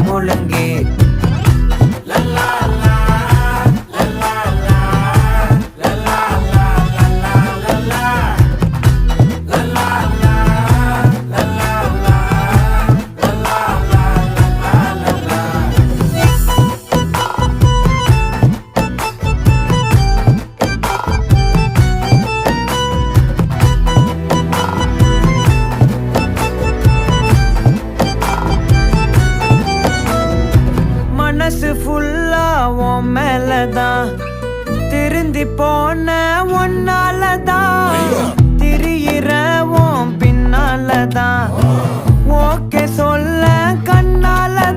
முழுங்கி மனசு ஃபுல்லா உன் மேலதான் திருந்தி போன ஒன்னாலதான் திரியிற உன் பின்னாலதான் ஓகே சொல்ல